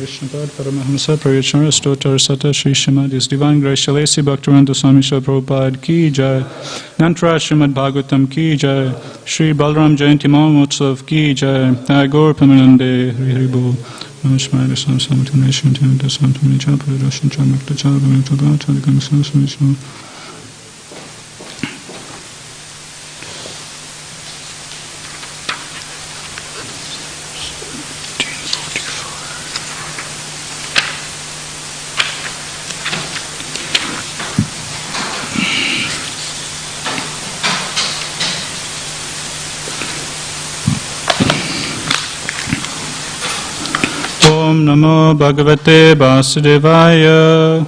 Vishnupad Paramahamsa Pravichamra Stotar Sata Shri Srimad His Divine Grace Shalesi Bhaktivinoda Swami Srila Prabhupada Ki Jai, Nantara Srimad Bhagavatam Ki Jai, Shri Balram Jayanti Mahotsav Ki Jai, Jai Gaur Premanande Hari Bol. Namaskar Sam Samatanation Tanta Santuni Chapa Russian Chamakta Chapa Tabata the Kansas. Om Namo Bhagavate Vasudevaya.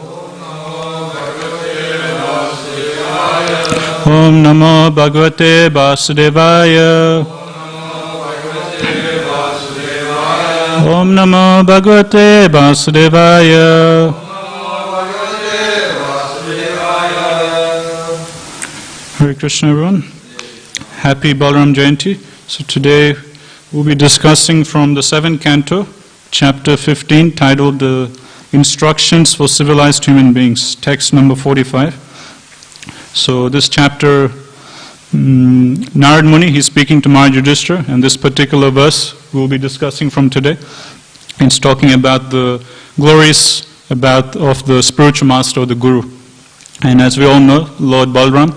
Om Namo Bhagavate Vasudevaya. Om Namo Bhagavate Vasudevaya. Hare Krishna everyone. Happy Balaram Jayanti. So today we'll be discussing from the 7th canto, Chapter 15, titled Instructions for Civilized Human Beings, text number 45. So this chapter, Narad Muni, he's speaking to Maharaj Yudhishthira, and this particular verse we'll be discussing from today. It's talking about the glories of the spiritual master or the Guru. And as we all know, Lord Balram,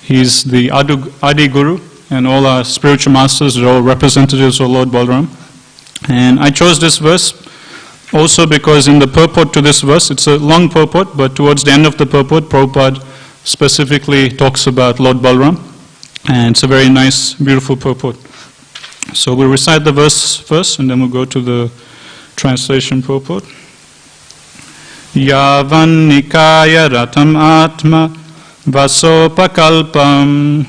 he's the Adi Guru, and all our spiritual masters are all representatives of Lord Balram. And I chose this verse also because in the purport to this verse, it's a long purport, but towards the end of the purport, Prabhupada specifically talks about Lord Balram, and it's a very nice, beautiful purport. So we'll recite the verse first, and then we'll go to the translation purport. Yavan Nikaya Ratam Atma Vasopakalpam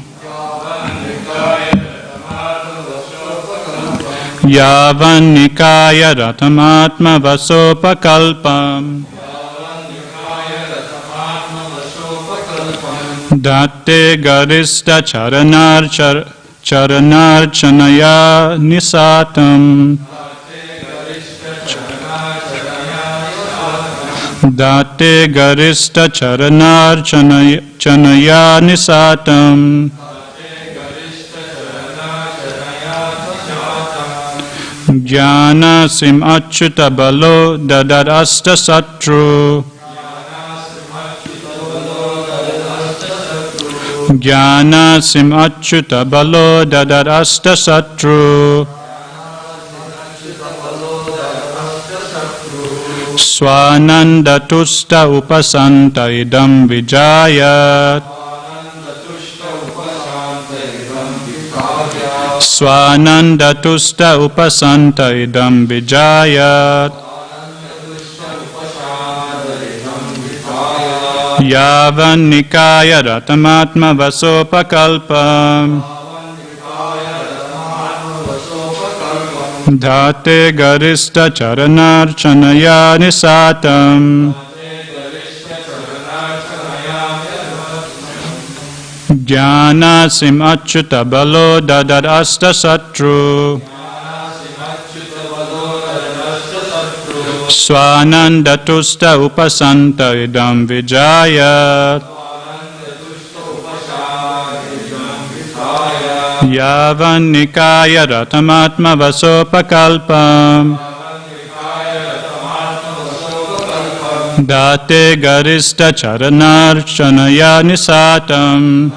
Yavan Nikaya Ratamatma Vasopakalpam Date Garista Charanarchanaya Nisatam Date Garista Charanarchanaya Nisatam Jnana sim achyuta balo dadarasta satru Jnana sim achyuta balo dadarasta satru Swananda tusta upasanta idam vijayat Swananda tusta upasanta idam vijayat Yavan nikaya ratamatma vasopakalpam Dhate garista charanarchanaya nisatam Jnana sim achyuta balo dadarasta satru Swananda tusta upasanta idam vijayat Yavan nikaya ratamatma vasopakalpam Date garista charanarchanaya nisatam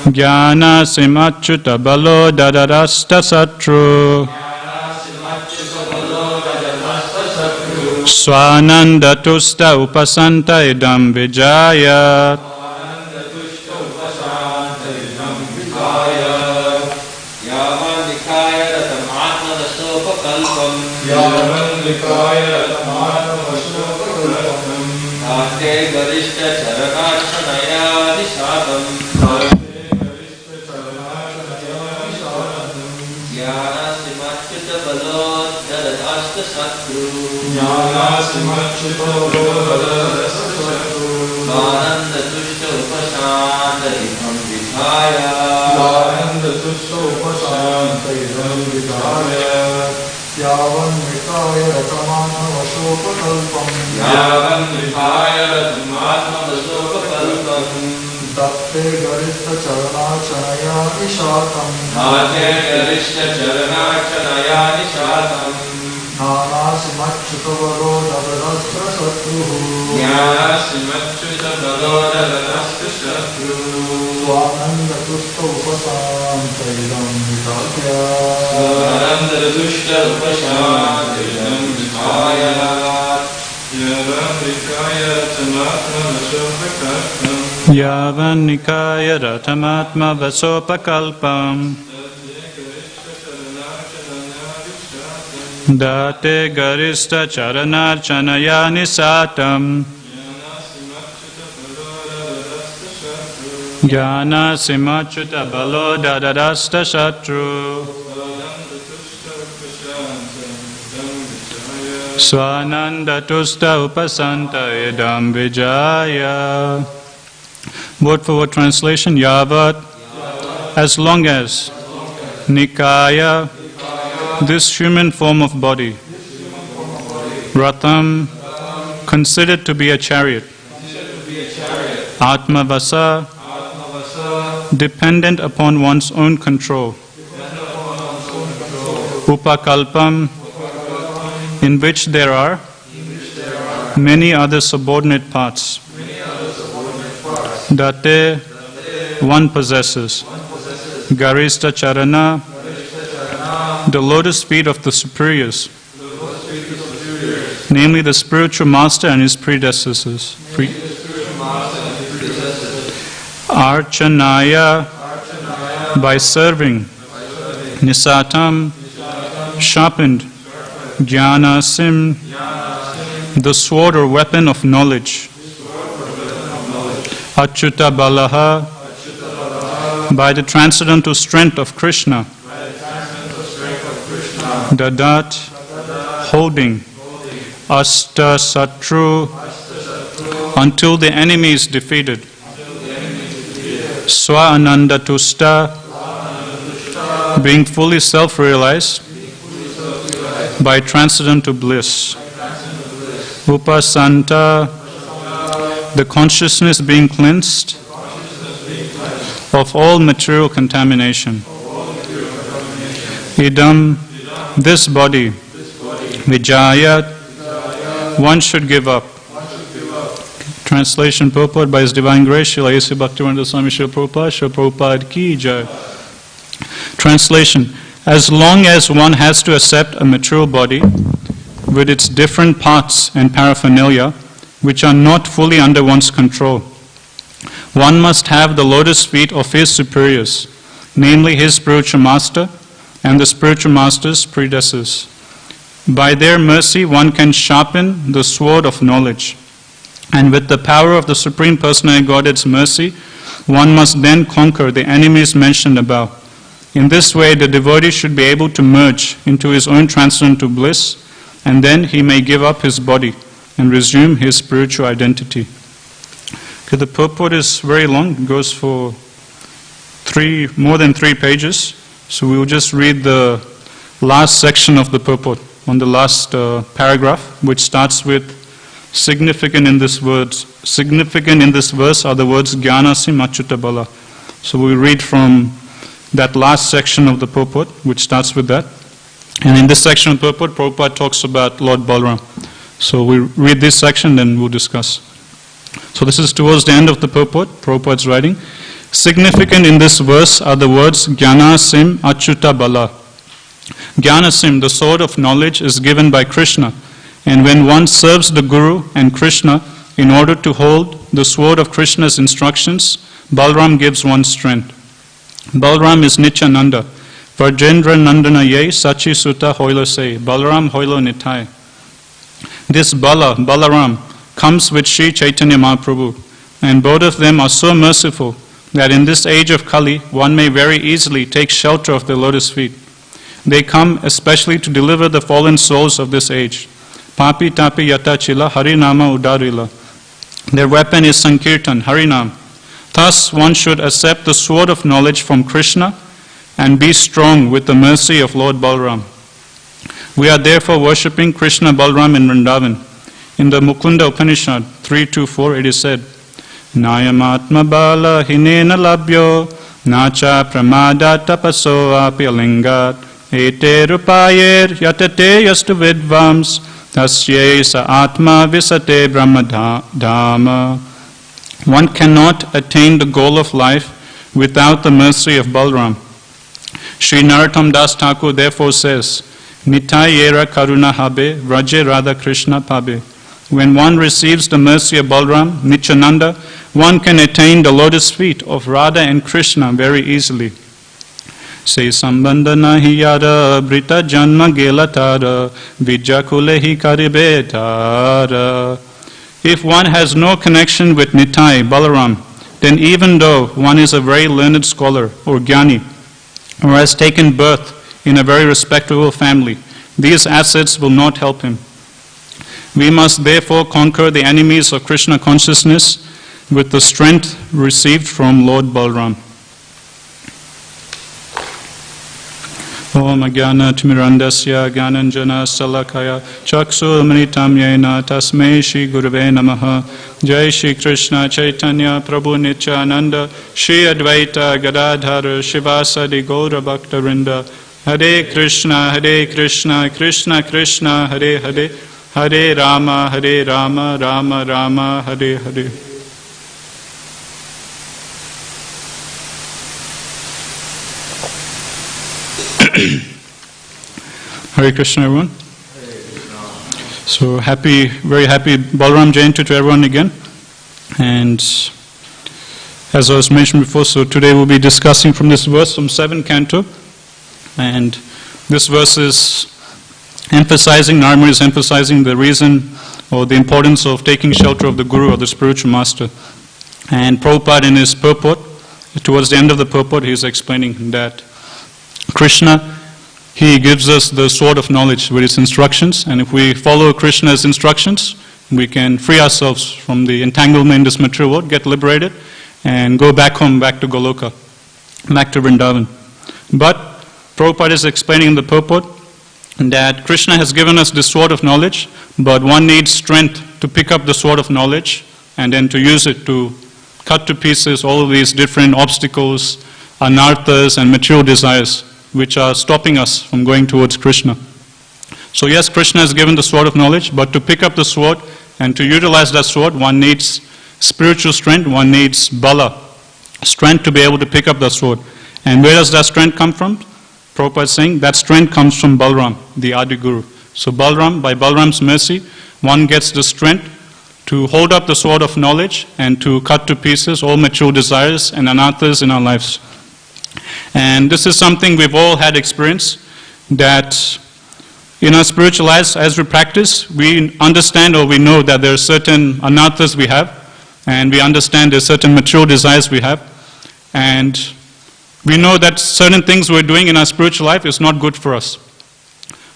Jnana sim achyuta balo dadarasta satru Swananda tusta upasanta idam vijayat Yavan Vikaya Ratamana Vasopakalpam Datte Garista Charana Chanaya Ishatam Nana Simachyutavaro Davarastra Satruhu Swananda Tusta Upasantaidam Vidagya Yavan Nikaya Ratamatma Vasopakalpam Date Garista Charanar Chanaya Nisatam Jnana Simachyuta Balo Dadadasta Shatru Swananda Tusta Upasanta Idam Vijaya. Word for word translation, Yavat, as long as, Nikaya, this human form of body, Ratham, considered to be a chariot, Atmavasa, dependent upon one's own control, Upakalpam, in which there are many other subordinate parts. Date, one possesses. Garista Charana, the lotus feet of the superiors, namely the spiritual master and his predecessors. Archanaya, by serving. Nisatam, sharpened. Jnana Sim, the sword or weapon of knowledge. Achyuta Balaha, by the transcendental strength of Krishna. Dadat, holding. Asta Satru, until the enemy is defeated. Swa Ananda Tusta, being fully self-realized by transcendental bliss. Upasanta, the consciousness being cleansed of all material contamination. Idam, this body. Vijayat, one should give up. Translation purport by His Divine Grace, Srila A.C. Bhaktivedanta Swami Srila Prabhupada, Srila Prabhupada Ki Jai. Translation, as long as one has to accept a material body with its different parts and paraphernalia, which are not fully under one's control, one must have the lotus feet of his superiors, namely his spiritual master and the spiritual master's predecessors. By their mercy, one can sharpen the sword of knowledge. And with the power of the Supreme Personality Godhead's mercy, one must then conquer the enemies mentioned above. In this way, the devotee should be able to merge into his own transcendental bliss, and then he may give up his body and resume his spiritual identity. Okay, the purport is very long. It goes for more than 3 pages. So we will just read the last section of the purport on the last paragraph, which starts with significant in this verse are the words Jnanasim Achyuta Bala. So we read from that last section of the purport, which starts with that. And in this section of the purport, Prabhupada talks about Lord Balaram. So we read this section, then we'll discuss. So this is towards the end of the purport. Prabhupada's writing. Significant in this verse are the words Jnanasim Achyuta Bala. Jnanasim, the sword of knowledge, is given by Krishna. And when one serves the Guru and Krishna in order to hold the sword of Krishna's instructions, Balaram gives one strength. Balaram is Nityananda. Varjendra Nandana Ye Sachi Sutta Hoilo Se. Balaram Hoilo Nitai. This Balaram, comes with Sri Chaitanya Mahaprabhu, and both of them are so merciful that in this age of Kali, one may very easily take shelter of their lotus feet. They come especially to deliver the fallen souls of this age. Papi Tapi Yata Chila Harinama Udarila. Their weapon is Sankirtan, Harinam. Thus one should accept the sword of knowledge from Krishna and be strong with the mercy of Lord Balaram. We are therefore worshipping Krishna Balram in Vrindavan. In the Mukunda Upanishad 3.2.4 it is said, Nayam atma bala hinena labhyo nacha pramada tapaso apilingat ete rupayer yatate yastu vidvams tasye sa atma visate brahmadhama. One cannot attain the goal of life without the mercy of Balram. Sri Narottam Das Thakur therefore says, Nitayera karuna habe vraje radha Krishna pabe. When one receives the mercy of Balram, Nityananda, one can attain the lotus feet of Radha and Krishna very easily. Say sambandhana hi yara brita janma gelatara vidyakule hi karibetara. If one has no connection with Nitai, Balaram, then even though one is a very learned scholar or jnani, or has taken birth in a very respectable family, these assets will not help him. We must therefore conquer the enemies of Krishna consciousness with the strength received from Lord Balram. Om Ajnana Timirandasya Gyananjana Salakaya Chaksu Amritam Yena Tasmei Shri Gurave Namaha. Jai Shri Krishna Chaitanya Prabhu Nityananda Shri Advaita Gadadhara Shivasadi Gaura Bhakta Vrinda. Hare Krishna Krishna Krishna Hare Hare Hare Rama Rama Rama Hare Hare. Hare Krishna, everyone. So very happy Balaram Jayanti to everyone again. And as I was mentioned before, so today we'll be discussing from this verse from 7th canto. And this verse is emphasizing, Narmar is emphasizing the reason or the importance of taking shelter of the Guru or the spiritual master. And Prabhupada in his purport, towards the end of the purport, he is explaining that Krishna, he gives us the sword of knowledge with his instructions, and if we follow Krishna's instructions, we can free ourselves from the entanglement in this material world, get liberated, and go back home, back to Goloka, back to Vrindavan. But Prabhupada is explaining in the purport that Krishna has given us this sword of knowledge, but one needs strength to pick up the sword of knowledge and then to use it to cut to pieces all of these different obstacles, anarthas and material desires which are stopping us from going towards Krishna. So yes, Krishna has given the sword of knowledge, but to pick up the sword and to utilize that sword, one needs spiritual strength, one needs bala, strength to be able to pick up that sword. And where does that strength come from? Prabhupada is saying that strength comes from Balram, the Adi Guru. So Balram, by Balram's mercy, one gets the strength to hold up the sword of knowledge and to cut to pieces all material desires and anarthas in our lives. And this is something we've all had experience, that in our spiritual lives, as we practice, we understand or we know that there are certain anarthas we have, and we understand there are certain material desires we have, and we know that certain things we're doing in our spiritual life is not good for us.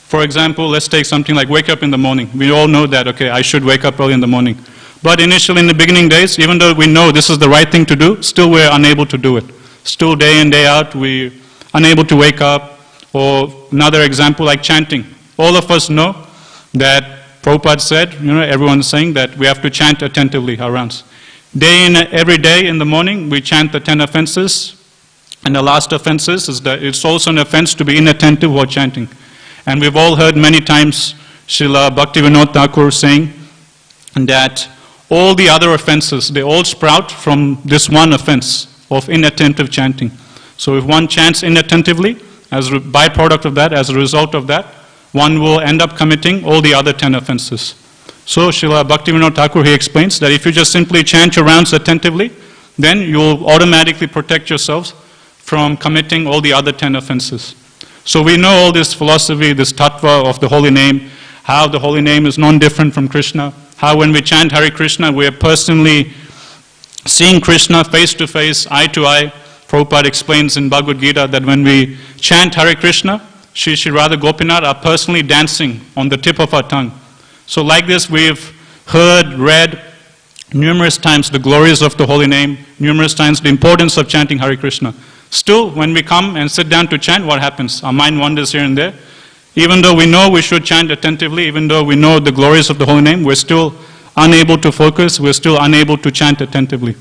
For example, let's take something like wake up in the morning. We all know that, okay, I should wake up early in the morning. But initially in the beginning days, even though we know this is the right thing to do, still we're unable to do it. Still day in, day out, we're unable to wake up. Or another example like chanting. All of us know that Prabhupada said, everyone's saying that we have to chant attentively our rounds. Day in, every day in the morning, we chant the 10 offenses. And the last offenses is that it's also an offense to be inattentive while chanting. And we've all heard many times Srila Bhaktivinoda Thakur saying that all the other offenses, they all sprout from this one offense of inattentive chanting. So if one chants inattentively, as a byproduct of that, as a result of that, one will end up committing all the other 10 offenses. So Srila Bhaktivinoda Thakur, he explains that if you just simply chant your rounds attentively, then you'll automatically protect yourselves from committing all the other 10 offenses. So we know all this philosophy, this tattva of the holy name, how the holy name is non-different from Krishna, how when we chant Hare Krishna, we are personally seeing Krishna face to face, eye to eye. Prabhupada explains in Bhagavad Gita that when we chant Hare Krishna, Shri Shri Radha Gopinath are personally dancing on the tip of our tongue. So like this, we've heard, read numerous times the glories of the holy name, numerous times the importance of chanting Hare Krishna. Still, when we come and sit down to chant, what happens? Our mind wanders here and there. Even though we know we should chant attentively, even though we know the glories of the holy name, we're still unable to focus, we're still unable to chant attentively.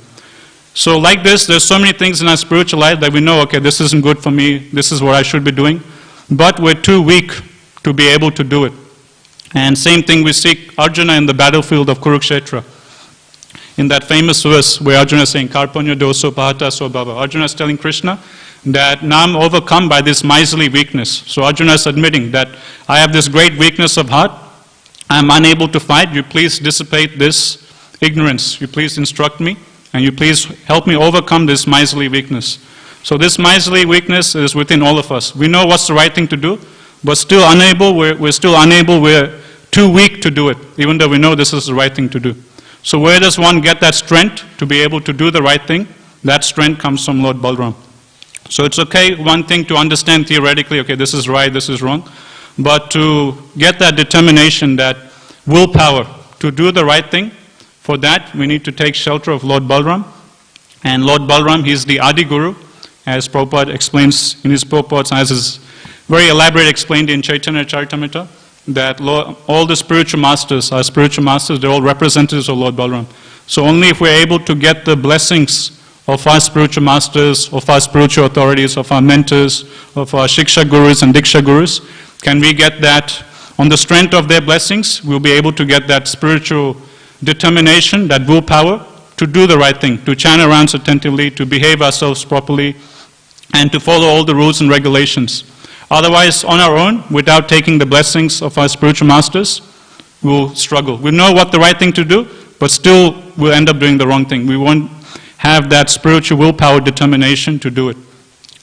So like this, there's so many things in our spiritual life that we know, okay, this isn't good for me, this is what I should be doing, but we're too weak to be able to do it. And same thing we see Arjuna in the battlefield of Kurukshetra. In that famous verse where Arjuna is saying, Karpanya doso pahata so bhava. Arjuna is telling Krishna that now I'm overcome by this miserly weakness. So Arjuna is admitting that I have this great weakness of heart, I'm unable to fight, you please dissipate this ignorance, you please instruct me, and you please help me overcome this miserly weakness. So this miserly weakness is within all of us. We know what's the right thing to do, but still unable, we're too weak to do it, even though we know this is the right thing to do. So where does one get that strength to be able to do the right thing? That strength comes from Lord Balaram. So it's okay, one thing to understand theoretically, okay, this is right, this is wrong, but to get that determination, that willpower to do the right thing, for that we need to take shelter of Lord Balaram. And Lord Balaram, he's the Adi Guru, as Prabhupada explains in his purports, as is very elaborate explained in Chaitanya Charitamrita, that all the spiritual masters, our spiritual masters, they're all representatives of Lord Balaram. So only if we're able to get the blessings of our spiritual masters, of our spiritual authorities, of our mentors, of our Shiksha Gurus and Diksha Gurus, can we get that, on the strength of their blessings, we'll be able to get that spiritual determination, that willpower, to do the right thing, to chant our rounds attentively, to behave ourselves properly, and to follow all the rules and regulations. Otherwise, on our own, without taking the blessings of our spiritual masters, we'll struggle. We know what the right thing to do, but still we'll end up doing the wrong thing. We won't have that spiritual willpower determination to do it.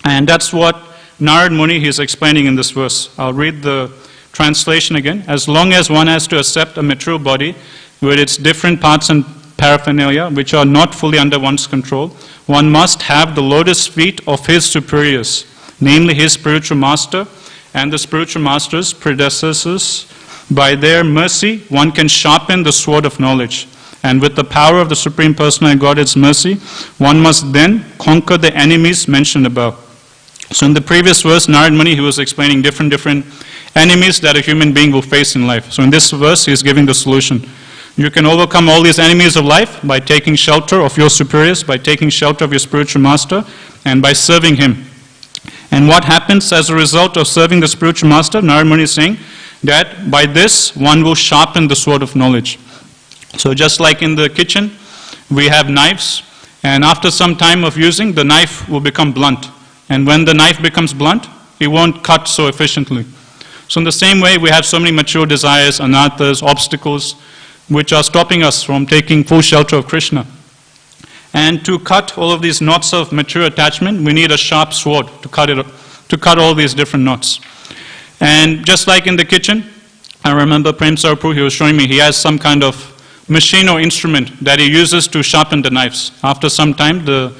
And that's what Narad Muni is explaining in this verse. I'll read the translation again. As long as one has to accept a material body with its different parts and paraphernalia, which are not fully under one's control, one must have the lotus feet of his superiors, namely his spiritual master and the spiritual master's predecessors. By their mercy, one can sharpen the sword of knowledge. And with the power of the Supreme Personality of Godhead's mercy, one must then conquer the enemies mentioned above. So in the previous verse, Narad Muni, he was explaining different enemies that a human being will face in life. So in this verse, he is giving the solution. You can overcome all these enemies of life by taking shelter of your superiors, by taking shelter of your spiritual master, and by serving him. And what happens as a result of serving the spiritual master? Narad Muni is saying that by this, one will sharpen the sword of knowledge. So just like in the kitchen, we have knives, and after some time of using, the knife will become blunt. And when the knife becomes blunt, it won't cut so efficiently. So in the same way, we have so many material desires, anarthas, obstacles, which are stopping us from taking full shelter of Krishna. And to cut all of these knots of material attachment, we need a sharp sword to cut all these different knots. And just like in the kitchen, I remember Prem Sarpur, he was showing me, he has some kind of machine or instrument that he uses to sharpen the knives. After some time, the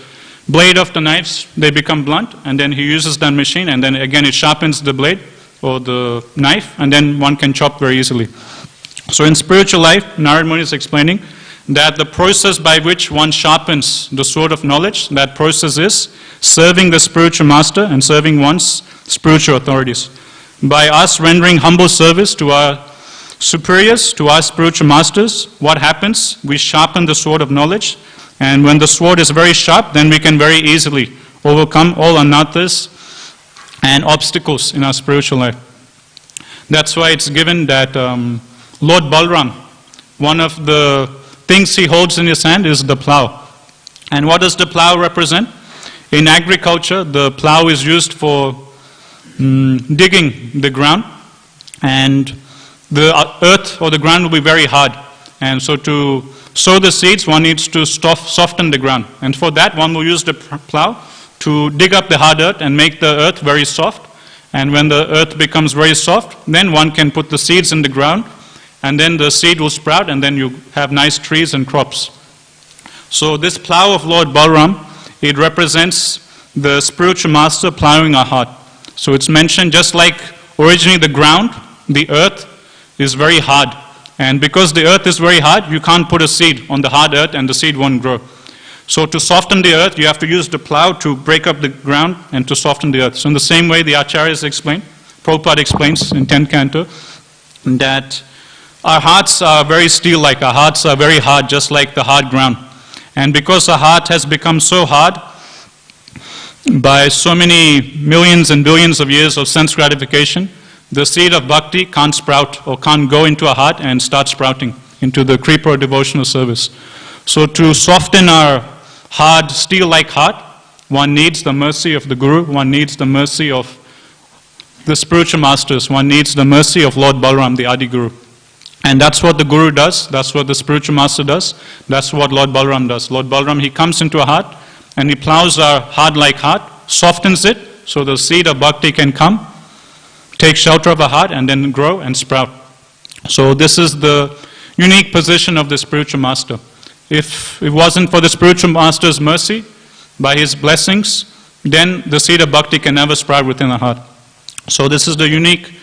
blade of the knives, they become blunt, and then he uses that machine, and then again it sharpens the blade or the knife, and then one can chop very easily. So in spiritual life, Narad Muni is explaining that the process by which one sharpens the sword of knowledge, that process is serving the spiritual master and serving one's spiritual authorities. By us rendering humble service to our superiors, to our spiritual masters, what happens? We sharpen the sword of knowledge, and when the sword is very sharp, then we can very easily overcome all anarthas and obstacles in our spiritual life. That's why it's given that Lord Balaram, one of the things he holds in his hand is the plow. And what does the plow represent? In agriculture, the plow is used for digging the ground, and the earth or the ground will be very hard. And so to sow the seeds, one needs to soften the ground. And for that, one will use the plow to dig up the hard earth and make the earth very soft. And when the earth becomes very soft, then one can put the seeds in the ground, and then the seed will sprout, and then you have nice trees and crops. So this plow of Lord Balaram, it represents the spiritual master plowing our heart. So it's mentioned just like originally the ground, the earth is very hard. And because the earth is very hard, you can't put a seed on the hard earth and the seed won't grow. So to soften the earth, you have to use the plow to break up the ground and to soften the earth. So in the same way, the Acharyas explain, Prabhupada explains in 10th canto that our hearts are very steel-like, our hearts are very hard, just like the hard ground. And because our heart has become so hard by so many millions and billions of years of sense gratification, the seed of bhakti can't sprout or can't go into our heart and start sprouting into the creeper or devotional service. So to soften our hard, steel-like heart, one needs the mercy of the Guru, one needs the mercy of the spiritual masters, one needs the mercy of Lord Balaram, the Adi Guru. And that's what the Guru does, that's what the spiritual master does, that's what Lord Balaram does. Lord Balaram, he comes into our heart and he plows our hard-like heart, softens it so the seed of bhakti can come, take shelter of our heart and then grow and sprout. So this is the unique position of the spiritual master. If it wasn't for the spiritual master's mercy, by his blessings, then the seed of bhakti can never sprout within our heart. So this is the unique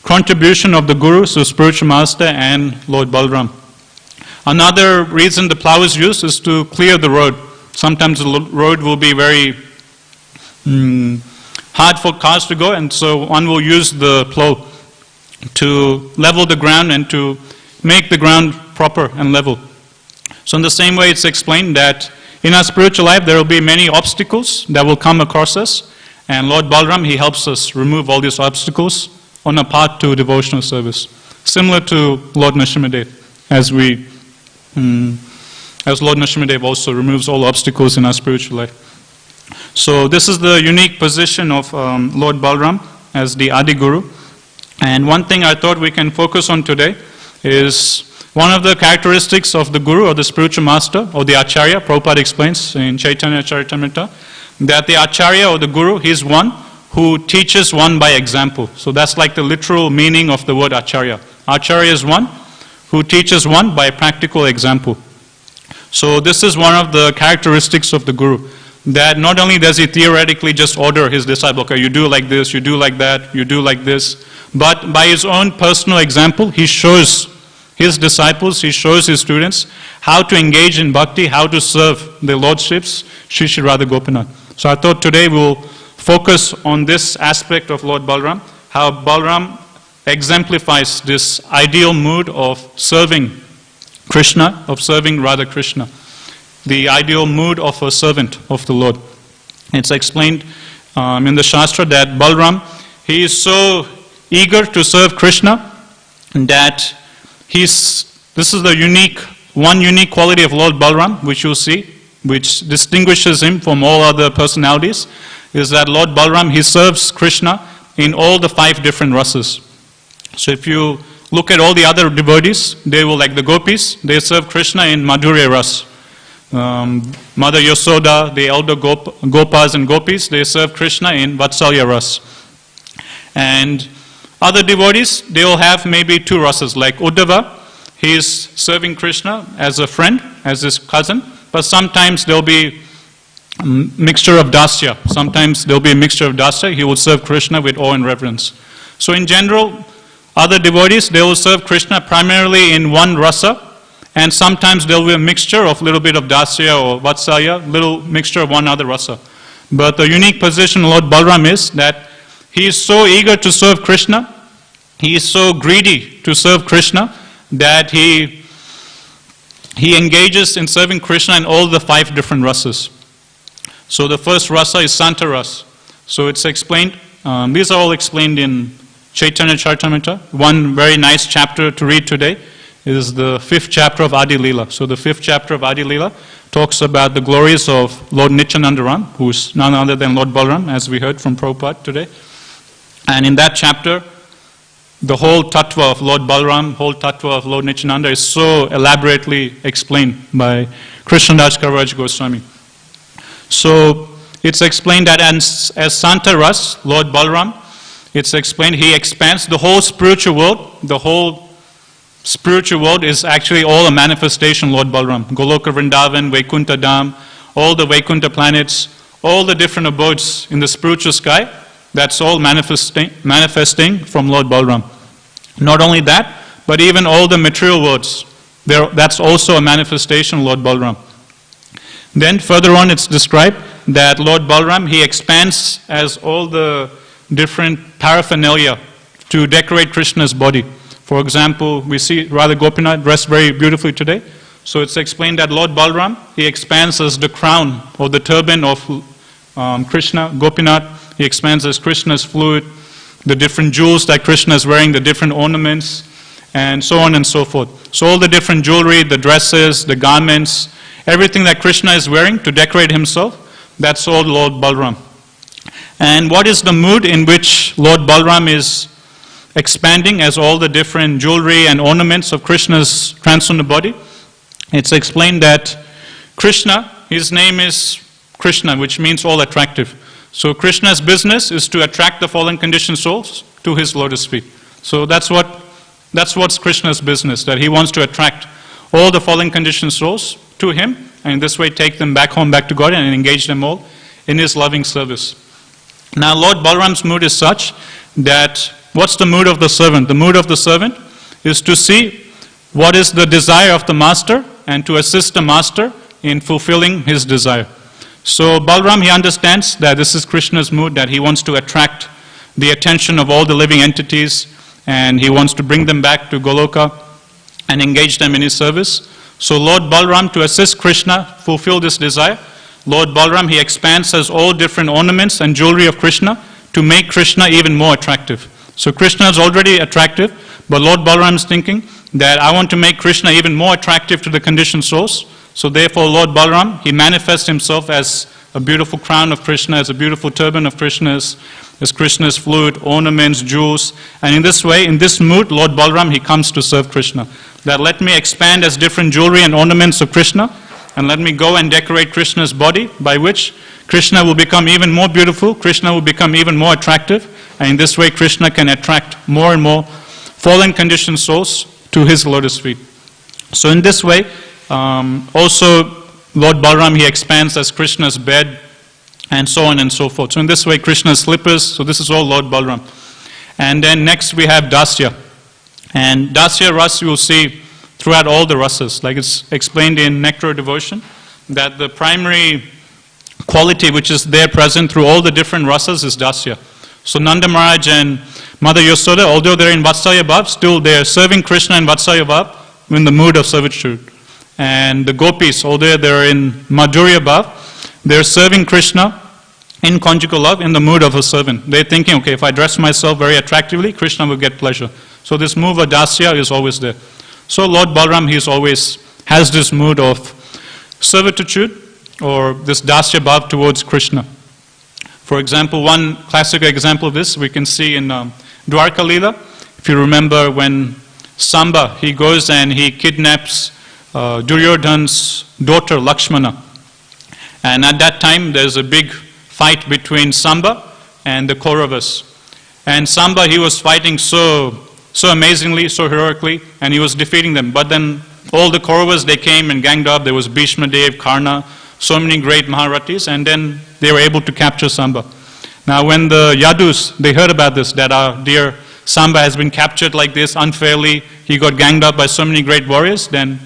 contribution of the Guru, so spiritual master and Lord Balaram. Another reason the plow is used is to clear the road. Sometimes the road will be very hard for cars to go, and so one will use the plow to level the ground and to make the ground proper and level. So in the same way it's explained that in our spiritual life there will be many obstacles that will come across us, and Lord Balaram, he helps us remove all these obstacles on a path to devotional service. Similar to Lord Nrsimhadev, as Lord Nrsimhadev also removes all obstacles in our spiritual life. So this is the unique position of Lord Balaram as the Adi Guru. And one thing I thought we can focus on today is one of the characteristics of the Guru or the spiritual master or the Acharya. Prabhupada explains in Chaitanya Charitamrita that the Acharya or the Guru, he is one who teaches one by example. So that's like the literal meaning of the word Acharya. Acharya is one who teaches one by practical example. So this is one of the characteristics of the Guru, that not only does he theoretically just order his disciple, okay, you do like this, you do like that, you do like this, but by his own personal example, he shows his disciples, he shows his students how to engage in bhakti, how to serve the lordships, Shri Shri Radha Gopinath. So I thought today we'll focus on this aspect of Lord Balaram, how Balaram exemplifies this ideal mood of serving Krishna, of serving Radha Krishna, the ideal mood of a servant of the Lord. It's explained in the Shastra that Balaram, he is so eager to serve Krishna that this is the one unique quality of Lord Balaram, which you'll see, which distinguishes him from all other personalities, is that Lord Balaram, he serves Krishna in all the 5 different rasas. So if you look at all the other devotees, they will, like the gopis, they serve Krishna in Madhurya Ras. Mother Yasoda, the elder Gopas and Gopis, they serve Krishna in Vatsalya Ras. And other devotees, they will have maybe 2 rasas, like Uddhava, he is serving Krishna as a friend, as his cousin, but sometimes there will be a mixture of dasya. Sometimes there will be a mixture of dasya, he will serve Krishna with awe and reverence. So in general, other devotees, they will serve Krishna primarily in one rasa, and sometimes there will be a mixture of little bit of dasya or vatsalya, little mixture of one other rasa. But the unique position of Lord Balaram is that he is so eager to serve Krishna, he is so greedy to serve Krishna, that he engages in serving Krishna in all the 5 different rasas. So the first rasa is Santa Ras. So it's explained, these are all explained in Chaitanya Charitamrita. One very nice chapter to read today is the 5th chapter of Adi Leela. So the 5th chapter of Adi Leela talks about the glories of Lord Nityanandaram, who is none other than Lord Balaram, as we heard from Prabhupada today. And in that chapter, the whole tattva of Lord Balaram, whole tattva of Lord Nityananda is so elaborately explained by Krishnadas Kaviraj Goswami. So it's explained that as Santa Ras, Lord Balaram, it's explained he expands the whole spiritual world. The whole spiritual world is actually all a manifestation, Lord Balaram. Goloka Vrindavan, Vaikuntha Dham, all the Vaikuntha planets, all the different abodes in the spiritual sky, that's all manifesting from Lord Balaram. Not only that, but even all the material worlds, that's also a manifestation of Lord Balaram. Then further on it's described that Lord Balaram, he expands as all the different paraphernalia to decorate Krishna's body. For example, we see Radha Gopinath dressed very beautifully today. So it's explained that Lord Balram, he expands as the crown or the turban of Krishna, Gopinath. He expands as Krishna's flute, the different jewels that Krishna is wearing, the different ornaments, and so on and so forth. So all the different jewelry, the dresses, the garments, everything that Krishna is wearing to decorate himself, that's all Lord Balram. And what is the mood in which Lord Balram is expanding as all the different jewelry and ornaments of Krishna's transcendent body? It's explained that Krishna, his name is Krishna, which means all attractive. So Krishna's business is to attract the fallen conditioned souls to his lotus feet. So that's what's Krishna's business, that he wants to attract all the fallen conditioned souls to him, and in this way take them back home, back to God, and engage them all in his loving service. Now Lord Balram's mood is such that, what's the mood of the servant? The mood of the servant is to see what is the desire of the master and to assist the master in fulfilling his desire. So Balram, he understands that this is Krishna's mood, that he wants to attract the attention of all the living entities, and he wants to bring them back to Goloka and engage them in his service. So Lord Balram, to assist Krishna fulfill this desire, Lord Balram, he expands as all different ornaments and jewelry of Krishna to make Krishna even more attractive. So Krishna is already attractive, but Lord Balram is thinking that I want to make Krishna even more attractive to the conditioned souls. So therefore Lord Balram, he manifests himself as a beautiful crown of Krishna, as a beautiful turban of Krishna's, as Krishna's flute, ornaments, jewels. And in this way, in this mood, Lord Balram, he comes to serve Krishna. That let me expand as different jewelry and ornaments of Krishna, and let me go and decorate Krishna's body, by which Krishna will become even more beautiful, Krishna will become even more attractive, and in this way Krishna can attract more and more fallen conditioned souls to his lotus feet. So in this way, also Lord Balram, he expands as Krishna's bed, and so on and so forth. So in this way, Krishna's slippers, so this is all Lord Balram. And then next we have Dasya. And Dasya Ras you will see throughout all the rasas, like it's explained in Nectar of Devotion, that the primary quality which is there present through all the different rasas is Dasya. So Nanda Maharaj and Mother Yasoda, although they're in Vatsalya Bhav, still they're serving Krishna in Vatsalya Bhav in the mood of servitude. And the gopis, although they're in Madhurya Bhav, they're serving Krishna in conjugal love in the mood of a servant. They're thinking, okay, if I dress myself very attractively, Krishna will get pleasure. So this mood of Dasya is always there. So Lord Balram, he always has this mood of servitude or this Dasya Bhav towards Krishna. For example, one classical example of this we can see in Dwarka Leela. If you remember when Samba, he goes and he kidnaps Duryodhana's daughter Lakshmana. And at that time there's a big fight between Samba and the Kauravas. And Samba, he was fighting so amazingly, so heroically, and he was defeating them. But then all the Kauravas, they came and ganged up. There was Bhishma Dev, Karna, so many great Maharathis, and then they were able to capture Samba. Now when the Yadus, they heard about this, that our dear Samba has been captured like this unfairly, he got ganged up by so many great warriors, then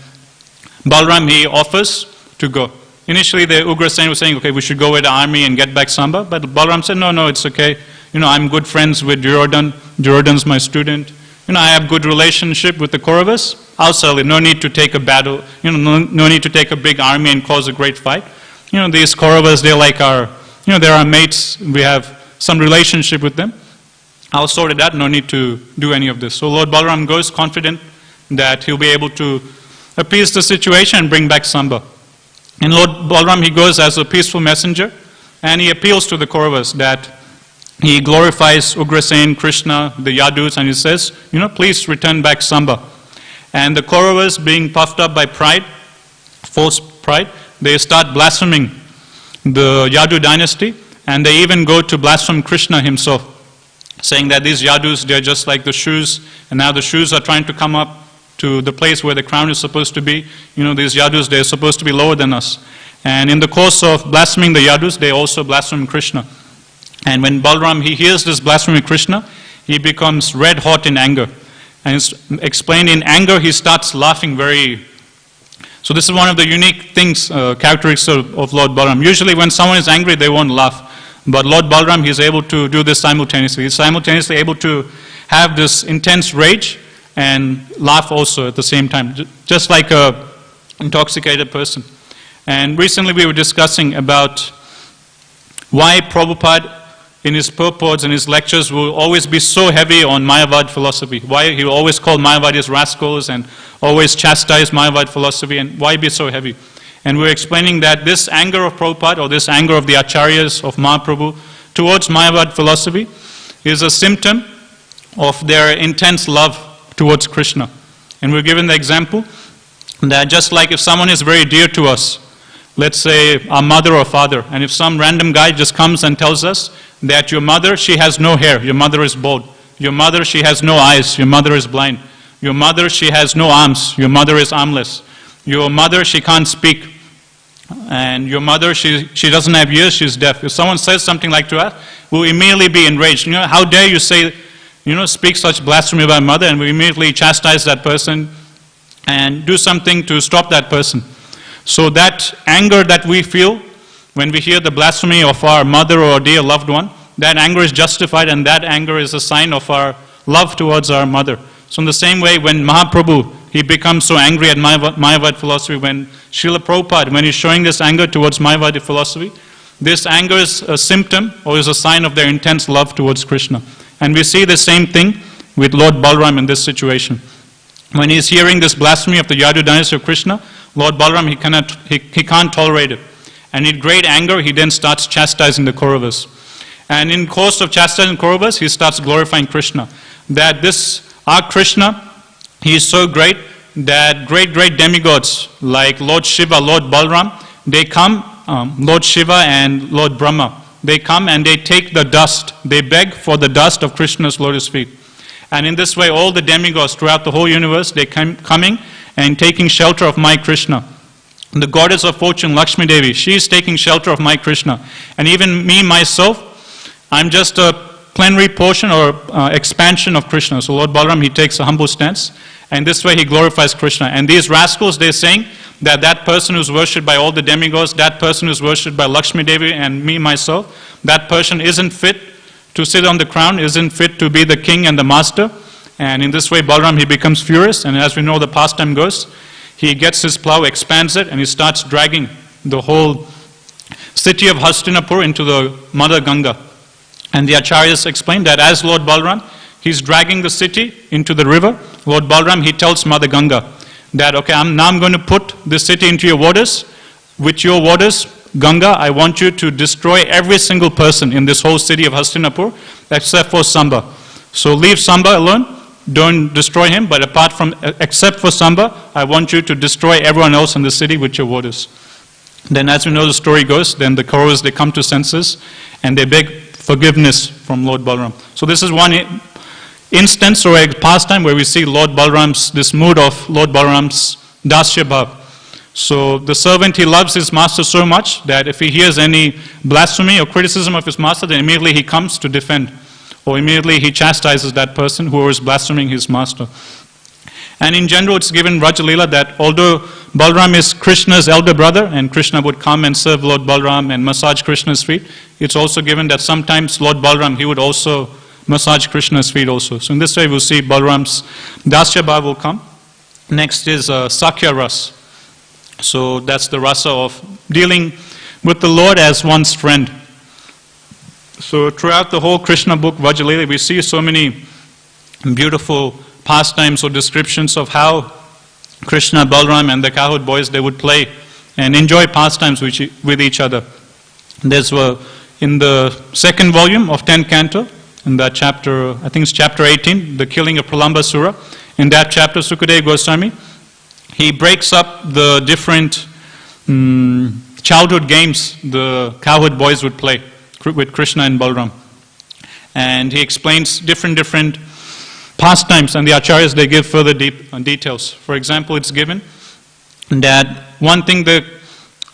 Balram, he offers to go. Initially the Ugrasen was saying, okay, we should go with the army and get back Samba, but Balram said, no, it's okay. I'm good friends with Duryodhana. Duryodhana's my student. I have good relationship with the Kauravas. I'll settle it. No need to take a battle. No need to take a big army and cause a great fight. These Kauravas, they're like they're our mates. We have some relationship with them. I'll sort it out. No need to do any of this. So Lord Balram goes confident that he'll be able to appease the situation and bring back Samba. And Lord Balram, he goes as a peaceful messenger, and he appeals to the Kauravas that he glorifies Ugrasen, Krishna, the Yadus, and he says, please return back Samba. And the Kauravas, being puffed up by pride, false pride, they start blaspheming the Yadu dynasty, and they even go to blaspheme Krishna himself, saying that these Yadus, they're just like the shoes, and now the shoes are trying to come up to the place where the crown is supposed to be. These Yadus, they're supposed to be lower than us. And in the course of blaspheming the Yadus, they also blaspheme Krishna. And when Balram, he hears this blasphemy of Krishna, he becomes red hot in anger. And it's explained in anger, he starts laughing very... So this is one of the unique things, characteristics of Lord Balram. Usually when someone is angry, they won't laugh. But Lord Balaram, he's able to do this simultaneously. He's simultaneously able to have this intense rage and laugh also at the same time, just like a intoxicated person. And recently we were discussing about why Prabhupada in his purports and his lectures will always be so heavy on Mayavad philosophy. Why he will always call Mayavadis rascals and always chastise Mayavad philosophy, and why be so heavy? And we're explaining that this anger of Prabhupada, or this anger of the Acharyas of Mahaprabhu towards Mayavad philosophy, is a symptom of their intense love towards Krishna. And we're given the example that just like if someone is very dear to us, let's say our mother or father, and if some random guy just comes and tells us that your mother, she has no hair, your mother is bald, your mother, she has no eyes, your mother is blind, your mother, she has no arms, your mother is armless, your mother, she can't speak, and your mother, she doesn't have ears, she's deaf. If someone says something like to us, we'll immediately be enraged. How dare you say, speak such blasphemy about mother, and we immediately chastise that person and do something to stop that person. So that anger that we feel when we hear the blasphemy of our mother or dear loved one, that anger is justified, and that anger is a sign of our love towards our mother. So in the same way, when Mahaprabhu, he becomes so angry at Mayavad philosophy, when Srila Prabhupada, when he's showing this anger towards Mayavadi philosophy, this anger is a symptom or is a sign of their intense love towards Krishna. And we see the same thing with Lord Balaram in this situation. When he's hearing this blasphemy of the Yadu dynasty of Krishna, Lord Balaram, he can't tolerate it. And in great anger, he then starts chastising the Kauravas. And in course of chastising Kauravas, he starts glorifying Krishna. That our Krishna, he is so great that great demigods like Lord Shiva, Lord Balaram, they come, Lord Shiva and Lord Brahma, they come and they take the dust, they beg for the dust of Krishna's lotus feet. And in this way, all the demigods throughout the whole universe, they coming and taking shelter of my Krishna. The goddess of fortune, Lakshmi Devi, she is taking shelter of my Krishna. And even me, myself, I'm just a plenary portion or expansion of Krishna. So Lord Balaram, he takes a humble stance, and this way he glorifies Krishna. And these rascals, they're saying that that person who's worshipped by all the demigods, that person who's worshipped by Lakshmi Devi and me, myself, that person isn't fit to sit on the crown, isn't fit to be the king and the master. And in this way, Balaram, he becomes furious, and as we know the pastime goes, he gets his plow, expands it, and he starts dragging the whole city of Hastinapur into the Mother Ganga. And the Acharyas explain that as Lord Balaram, he's dragging the city into the river, Lord Balaram, he tells Mother Ganga that, okay, I'm going to put this city into your waters. With your waters, Ganga, I want you to destroy every single person in this whole city of Hastinapur except for Samba. So leave Samba alone. Don't destroy him, but except for Samba, I want you to destroy everyone else in the city with your waters. Then as we know the story goes, then the Kauravas, they come to senses and they beg forgiveness from Lord Balaram. So this is one instance or a pastime where we see this mood of Lord Balaram's Dasya Bhav. So the servant, he loves his master so much that if he hears any blasphemy or criticism of his master, then immediately he comes to defend. Or immediately he chastises that person who is blaspheming his master. And in general, it's given Rajalila that although Balaram is Krishna's elder brother, and Krishna would come and serve Lord Balaram and massage Krishna's feet, it's also given that sometimes Lord Balaram, he would also massage Krishna's feet also. So in this way, we'll see Balaram's Dasya Bhav will come. Next is Sakya Ras. So that's the rasa of dealing with the Lord as one's friend. So throughout the whole Krishna book, Vajalila, we see so many beautiful pastimes or descriptions of how Krishna, Balaram and the cowherd boys, they would play and enjoy pastimes with each other. There's in the second volume of 10th canto, in that chapter, I think it's chapter 18, the killing of Pralambasura. In that chapter, Sukadeva Goswami, he breaks up the different childhood games the cowherd boys would play with Krishna and Balaram. And he explains different pastimes, and the acharyas, they give further details. For example, it's given that one thing they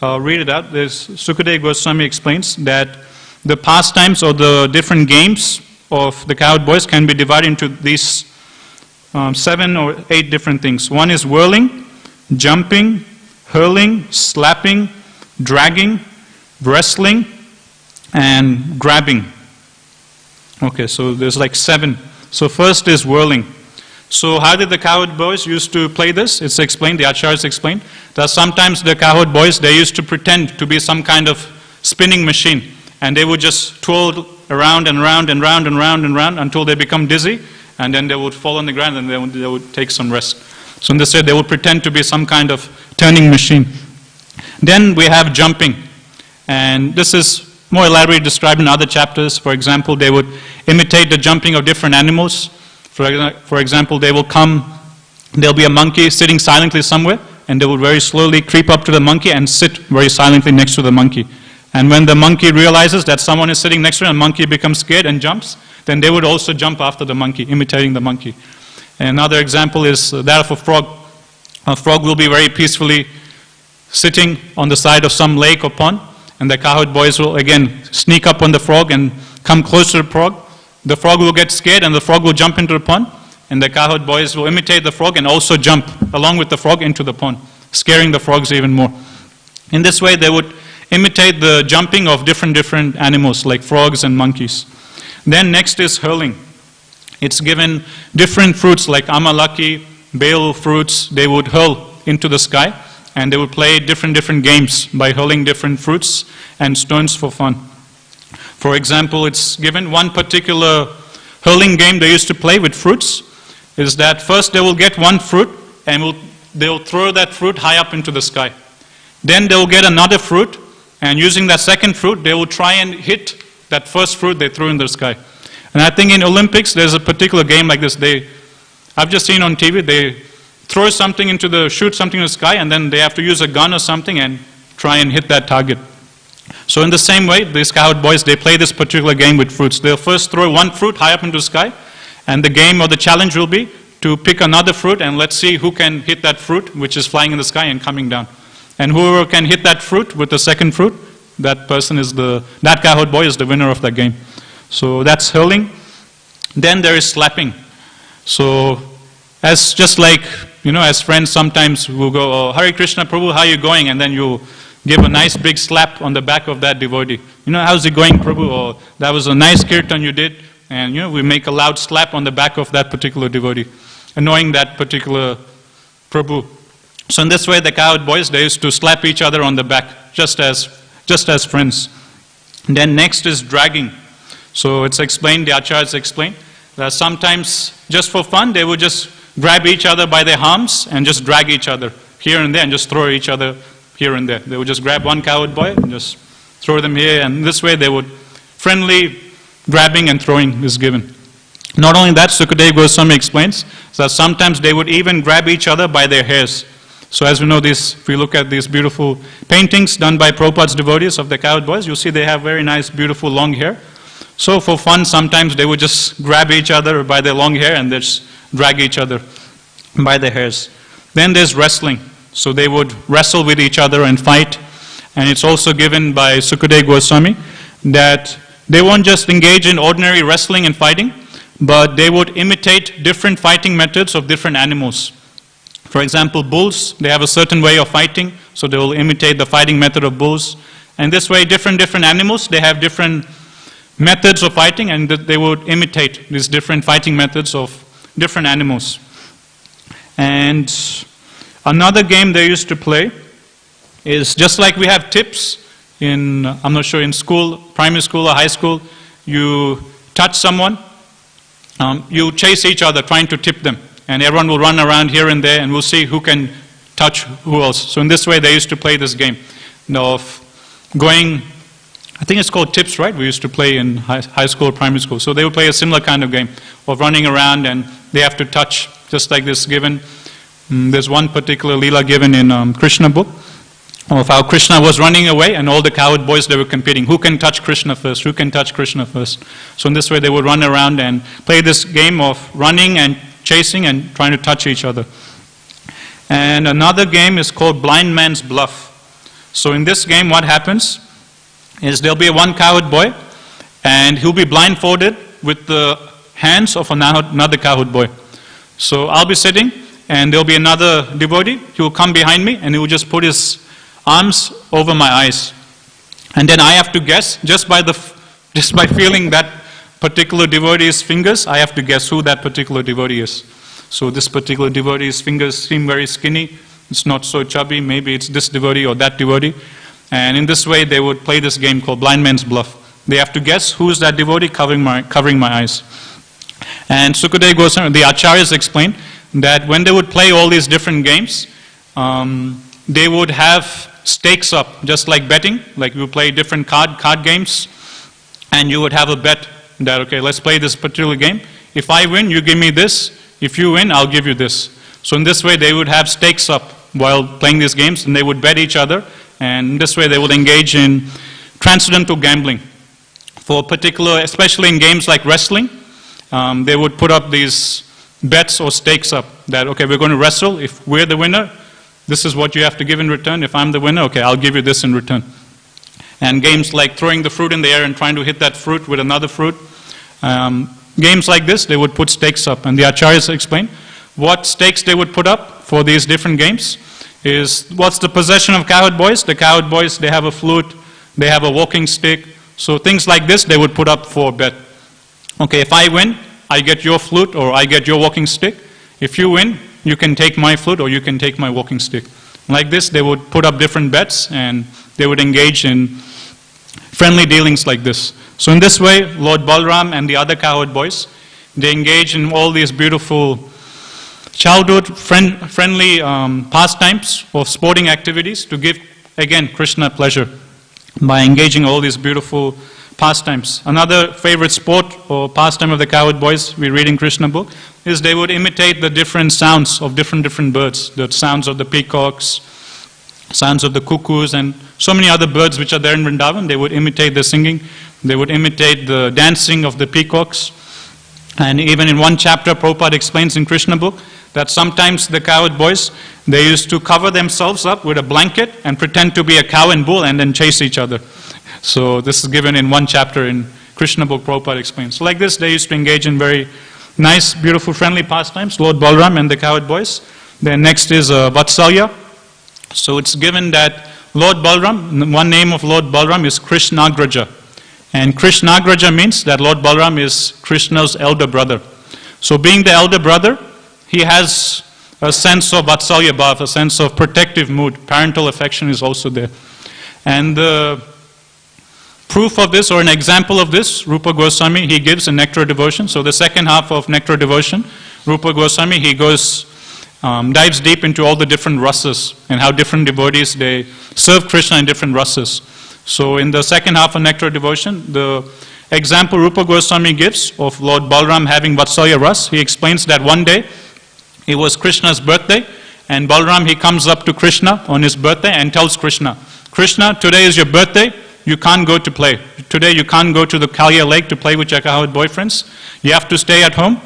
read it out, there's Sukadeva Goswami explains that the pastimes or the different games of the cowherd boys can be divided into these 7 or 8 different things. One is whirling, jumping, hurling, slapping, dragging, wrestling, and grabbing. Okay, so there's like 7. So first is whirling. So how did the cowherd boys used to play this? It's explained, the acharyas explained, that sometimes the cowherd boys, they used to pretend to be some kind of spinning machine, and they would just twirl around and round and round and round and round until they become dizzy, and then they would fall on the ground and they would take some rest. So in this way, they would pretend to be some kind of turning machine. Then we have jumping, and this is more elaborately described in other chapters. For example, they would imitate the jumping of different animals. For example, there'll be a monkey sitting silently somewhere, and they would very slowly creep up to the monkey and sit very silently next to the monkey. And when the monkey realizes that someone is sitting next to it, and the monkey becomes scared and jumps, then they would also jump after the monkey, imitating the monkey. And another example is that of a frog. A frog will be very peacefully sitting on the side of some lake or pond, and the cowherd boys will again sneak up on the frog and come close to the frog. The frog will get scared and the frog will jump into the pond, and the cowherd boys will imitate the frog and also jump along with the frog into the pond, scaring the frogs even more. In this way, they would imitate the jumping of different animals like frogs and monkeys. Then next is hurling. It's given different fruits like amalaki, bale fruits. They would hurl into the sky, and they would play different games by hurling different fruits and stones for fun. For example, it's given one particular hurling game they used to play with fruits is that first they will get one fruit and they'll throw that fruit high up into the sky. Then they will get another fruit, and using that second fruit, they will try and hit that first fruit they threw in the sky. And I think in Olympics, there's a particular game like this. I've just seen on TV, they shoot something in the sky, and then they have to use a gun or something and try and hit that target. So in the same way, these cowherd boys, they play this particular game with fruits. They'll first throw one fruit high up into the sky, and the game or the challenge will be to pick another fruit, and let's see who can hit that fruit which is flying in the sky and coming down. And whoever can hit that fruit with the second fruit, that cowherd boy is the winner of that game. So that's hurling. Then there is slapping. So as friends sometimes we'll go, oh, Hare Krishna Prabhu, how are you going? And then you give a nice big slap on the back of that devotee. How's it going, Prabhu? Or that was a nice kirtan you did. And we make a loud slap on the back of that particular devotee, annoying that particular Prabhu. So in this way, the cowherd boys, they used to slap each other on the back, just as friends. And then next is dragging. So it's explained, the acharyas explain, that sometimes just for fun, they would just grab each other by their arms and just drag each other here and there and just throw each other here and there. They would just grab one cowherd boy and just throw them here, and this way they would friendly grabbing and throwing is given. Not only that, Sukadeva Goswami explains that sometimes they would even grab each other by their hairs. So as we know this, if we look at these beautiful paintings done by Prabhupada's devotees of the cowherd boys, you'll see they have very nice, beautiful long hair. So for fun, sometimes they would just grab each other by their long hair and just drag each other by their hairs. Then there's wrestling. So they would wrestle with each other and fight. And it's also given by Sukadeva Goswami that they won't just engage in ordinary wrestling and fighting, but they would imitate different fighting methods of different animals. For example, bulls, they have a certain way of fighting, so they will imitate the fighting method of bulls. And this way, different animals, they have different methods of fighting, and they would imitate these different fighting methods of different animals. And another game they used to play is just like we have tips in, I'm not sure, in school, primary school or high school, you touch someone, you chase each other trying to tip them. And everyone will run around here and there, and we'll see who can touch who else. So in this way, they used to play this game of going, I think it's called tips, right? We used to play in high school or primary school. So they would play a similar kind of game of running around, and they have to touch, just like this given. There's one particular Leela given in Krishna book of how Krishna was running away, and all the cowherd boys, they were competing. Who can touch Krishna first? Who can touch Krishna first? So in this way, they would run around and play this game of running and chasing and trying to touch each other. And another game is called Blind Man's Bluff. So in this game, what happens is there'll be one cowherd boy, and he'll be blindfolded with the hands of another cowherd boy. So I'll be sitting, and there'll be another devotee. He will come behind me, and he will just put his arms over my eyes. And then I have to guess, just by feeling that particular devotee's fingers, I have to guess who that particular devotee is. So this particular devotee's fingers seem very skinny, it's not so chubby, maybe it's this devotee or that devotee. And in this way they would play this game called blind man's bluff. They have to guess who's that devotee covering my eyes. And Sukadeva Goswami, the acharyas explained that when they would play all these different games, they would have stakes up, just like betting, like you play different card games, and you would have a bet that, okay, let's play this particular game. If I win, you give me this. If you win, I'll give you this. So in this way, they would have stakes up while playing these games, and they would bet each other, and in this way they would engage in transcendental gambling. For particular, especially in games like wrestling, they would put up these bets or stakes up that, okay, we're going to wrestle. If we're the winner, this is what you have to give in return. If I'm the winner, okay, I'll give you this in return. And games like throwing the fruit in the air and trying to hit that fruit with another fruit, games like this, they would put stakes up. And the acharyas explain what stakes they would put up for these different games is what's the possession of cowherd boys. The cowherd boys, they have a flute, they have a walking stick. So things like this, they would put up for bet. Okay, if I win, I get your flute or I get your walking stick. If you win, you can take my flute or you can take my walking stick. Like this, they would put up different bets and they would engage in friendly dealings like this. So in this way, Lord Balram and the other cowherd boys, they engage in all these beautiful childhood friendly pastimes of sporting activities to give, again, Krishna pleasure by engaging all these beautiful pastimes. Another favorite sport or pastime of the cowherd boys we read in Krishna book is they would imitate the different sounds of different birds, the sounds of the peacocks, sounds of the cuckoos, and so many other birds which are there in Vrindavan. They would imitate the singing, they would imitate the dancing of the peacocks. And even in one chapter, Prabhupada explains in Krishna book that sometimes the cowherd boys, they used to cover themselves up with a blanket and pretend to be a cow and bull and then chase each other. So this is given in one chapter in Krishna book, Prabhupada explains. So like this, they used to engage in very nice, beautiful, friendly pastimes, Lord Balram and the cowherd boys. Then next is Vatsalya. So it's given that Lord Balram, one name of Lord Balram is Krishnagraja. And Krishnagraja means that Lord Balram is Krishna's elder brother. So being the elder brother, he has a sense of Vatsalya Bhav, a sense of protective mood. Parental affection is also there. And the proof of this, or an example of this, Rupa Goswami, he gives in Nectar Devotion. So the second half of Nectar Devotion, Rupa Goswami, he goes, dives deep into all the different rasas and how different devotees, they serve Krishna in different rasas. So in the second half of Nectar Devotion, the example Rupa Goswami gives of Lord Balram having Vatsalya Ras, he explains that one day, it was Krishna's birthday, and Balram, he comes up to Krishna on his birthday and tells Krishna, Krishna, today is your birthday, you can't go to play. Today you can't go to the Kalya lake to play with your cowherd boyfriends. You have to stay at home.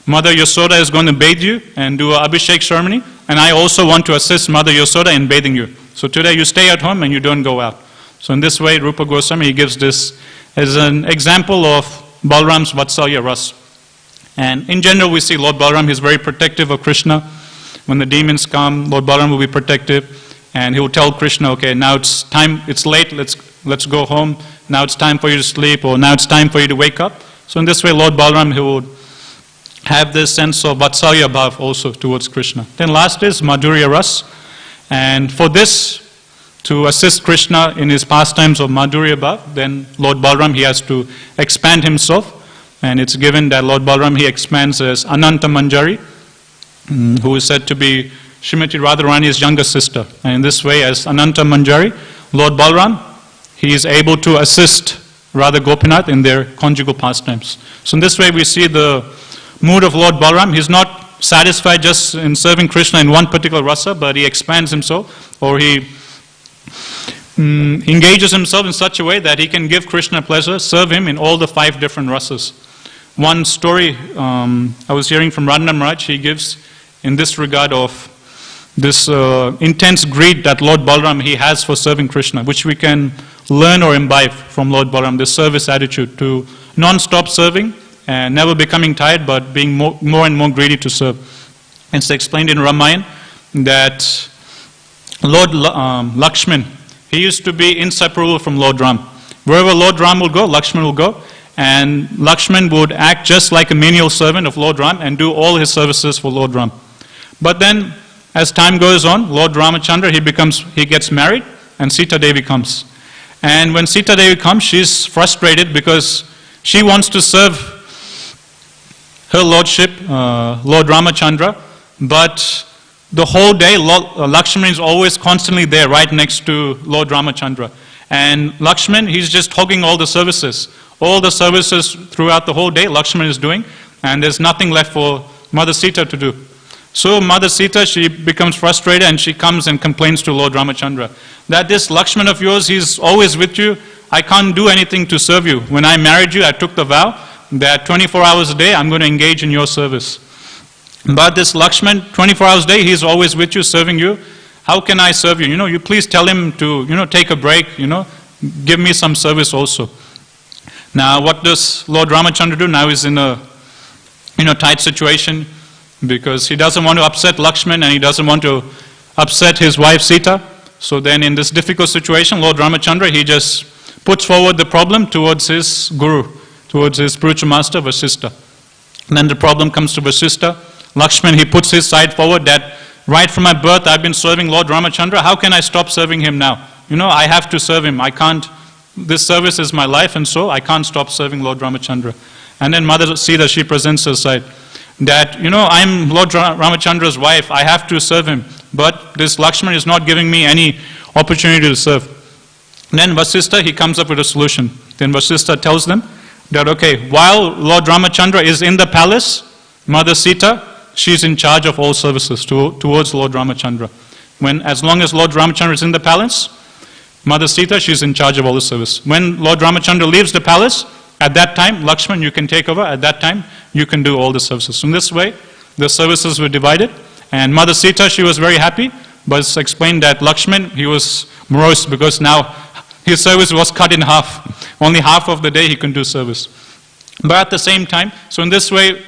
Mother Yasoda is going to bathe you and do an Abhishek ceremony, and I also want to assist Mother Yasoda in bathing you. So today you stay at home and you don't go out. So in this way, Rupa Goswami, he gives this as an example of Balram's Vatsalya Ras. And in general, we see Lord Balram, he's very protective of Krishna. When the demons come, Lord Balram will be protective. And he will tell Krishna, okay, now it's time, it's late, let's go home. Now it's time for you to sleep, or now it's time for you to wake up. So in this way, Lord Balram, he would have this sense of Vatsalya Bhav also towards Krishna. Then last is Madhurya Ras. And for this, to assist Krishna in his pastimes of Madhurya Bhav, then Lord Balram, he has to expand himself. And it's given that Lord Balram, he expands as Ananta Manjari, who is said to be Srimati Radharani's younger sister. And in this way, as Ananta Manjari, Lord Balram, he is able to assist Radha Gopinath in their conjugal pastimes. So in this way, we see the mood of Lord Balram. He's not satisfied just in serving Krishna in one particular rasa, but he expands himself, or he engages himself in such a way that he can give Krishna pleasure, serve him in all the 5 different rasas. One story I was hearing from Radha Maharaj, he gives in this regard of this intense greed that Lord Balram, he has for serving Krishna, which we can learn or imbibe from Lord Balram, this service attitude to non-stop serving and never becoming tired, but being more and more greedy to serve. It's explained in Ramayana that Lord Lakshman, he used to be inseparable from Lord Ram. Wherever Lord Ram will go, Lakshman will go, and Lakshman would act just like a menial servant of Lord Ram and do all his services for Lord Ram. But then, as time goes on, Lord Ramachandra, he gets married, and Sita Devi comes. And when Sita Devi comes, she's frustrated because she wants to serve her lordship, Lord Ramachandra, but the whole day, Lakshman is always constantly there, right next to Lord Ramachandra. And Lakshman, he's just hogging all the services. All the services throughout the whole day, Lakshman is doing, and there's nothing left for Mother Sita to do. So Mother Sita, she becomes frustrated and she comes and complains to Lord Ramachandra that this Lakshman of yours, he's always with you. I can't do anything to serve you. When I married you, I took the vow that 24 hours a day, I'm going to engage in your service. But this Lakshman, 24 hours a day, he's always with you, serving you. How can I serve you? You please tell him to, take a break, give me some service also. Now, what does Lord Ramachandra do? Now he's in a, tight situation because he doesn't want to upset Lakshman and he doesn't want to upset his wife Sita. So then in this difficult situation, Lord Ramachandra, he just puts forward the problem towards his guru, towards his spiritual master, Vasistha. And then the problem comes to Vasistha. Lakshman, he puts his side forward that right from my birth I've been serving Lord Ramachandra. How can I stop serving him now? I have to serve him. I can't, this service is my life, and so I can't stop serving Lord Ramachandra. And then Mother Sita, she presents her side that, I'm Lord Ramachandra's wife. I have to serve him. But this Lakshman is not giving me any opportunity to serve. And then Vasistha, he comes up with a solution. Then Vasistha tells them that, okay, while Lord Ramachandra is in the palace, Mother Sita, she's in charge of all services towards Lord Ramachandra. As long as Lord Ramachandra is in the palace, Mother Sita, she's in charge of all the service. When Lord Ramachandra leaves the palace, at that time, Lakshman, you can take over. At that time, you can do all the services. In this way, the services were divided. And Mother Sita, she was very happy, but it's explained that Lakshman, he was morose because now his service was cut in half. Only half of the day he can do service. But at the same time, so in this way,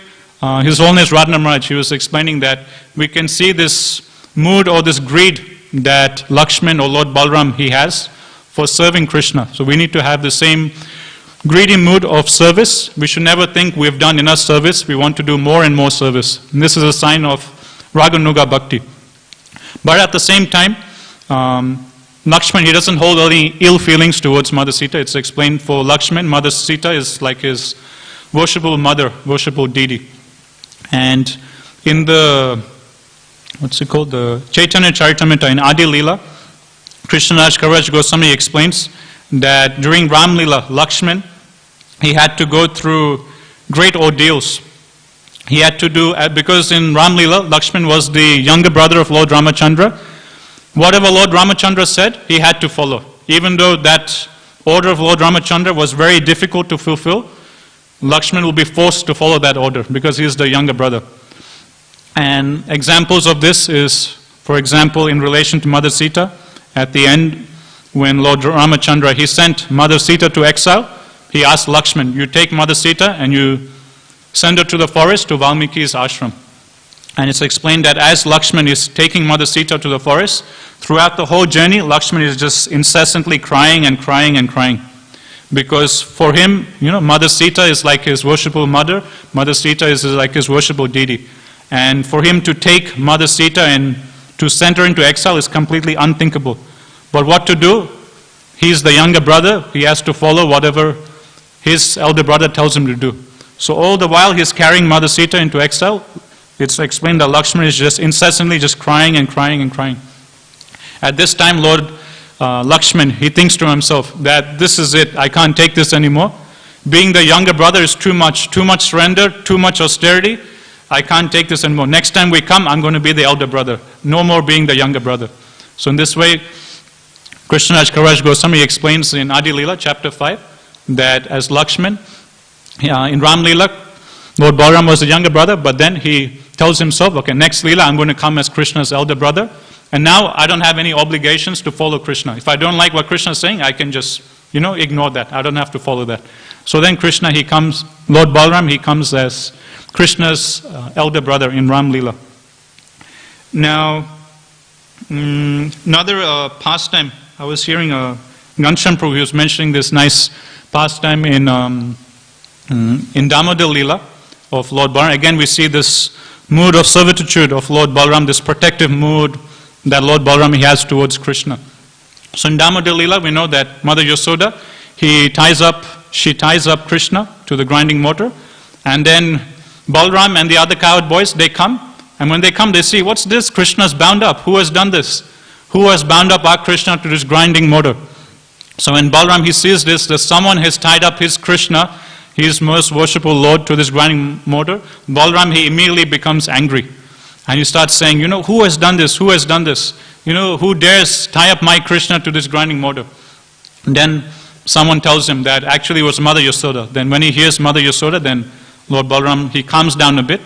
His Holiness Radha Maharaj, he was explaining that we can see this mood or this greed that Lakshman or Lord Balaram, he has for serving Krishna. So we need to have the same greedy mood of service. We should never think we've done enough service. We want to do more and more service. And this is a sign of Raganuga Bhakti. But at the same time, Lakshman, he doesn't hold any ill feelings towards Mother Sita. It's explained for Lakshman, Mother Sita is like his worshipful mother, worshipful deity. And in the, the Chaitanya Charitamrita in Adi Leela, Krishnaraj Kaviraj Goswami explains that during Ram Leela, Lakshman, he had to go through great ordeals. He had to do, because in Ram Leela, Lakshman was the younger brother of Lord Ramachandra. Whatever Lord Ramachandra said, he had to follow. Even though that order of Lord Ramachandra was very difficult to fulfill, Lakshman will be forced to follow that order because he is the younger brother. And examples of this is, for example, in relation to Mother Sita, at the end, when Lord Ramachandra, he sent Mother Sita to exile, he asked Lakshman, you take Mother Sita and you send her to the forest, to Valmiki's ashram. And it's explained that as Lakshman is taking Mother Sita to the forest, throughout the whole journey, Lakshman is just incessantly crying and crying and crying. Because for him, Mother Sita is like his worshipful mother, Mother Sita is like his worshipful deity. And for him to take Mother Sita and to send her into exile is completely unthinkable. But what to do? He's the younger brother, he has to follow whatever his elder brother tells him to do. So all the while he's carrying Mother Sita into exile, it's explained that Lakshman is just incessantly just crying and crying and crying. At this time, Lord Lakshman, he thinks to himself that this is it, I can't take this anymore. Being the younger brother is too much surrender, too much austerity. I can't take this anymore. Next time we come, I'm going to be the elder brother. No more being the younger brother. So in this way, Krishnaraj Kaviraj Goswami explains in Adi Leela, chapter 5, that as Lakshman, in Ram Leela, Lord Balaram was the younger brother, but then he tells himself, okay, next Leela, I'm going to come as Krishna's elder brother. And now I don't have any obligations to follow Krishna. If I don't like what Krishna is saying, I can just, ignore that. I don't have to follow that. So then Krishna, he comes, Lord Balaram, he comes as Krishna's elder brother in Ram Leela. Now, another pastime I was hearing Ghanshyam Prabhu, he was mentioning this nice pastime in Damodar Leela of Lord Balaram. Again, we see this mood of servitude of Lord Balaram, this protective mood that Lord Balaram he has towards Krishna. So in Damodar Leela, we know that Mother Yasoda, she ties up Krishna to the grinding mortar, and then Balaram and the other cowherd boys, they come, and when they come, they see, what's this? Krishna's bound up. Who has done this? Who has bound up our Krishna to this grinding mortar? So when Balaram he sees this, that someone has tied up his Krishna, his most worshipful Lord, to this grinding mortar, Balaram he immediately becomes angry. And he starts saying, who has done this? Who has done this? Who dares tie up my Krishna to this grinding mortar? And then someone tells him that actually it was Mother Yasoda. Then when he hears Mother Yasoda, then Lord Balaram, he calms down a bit.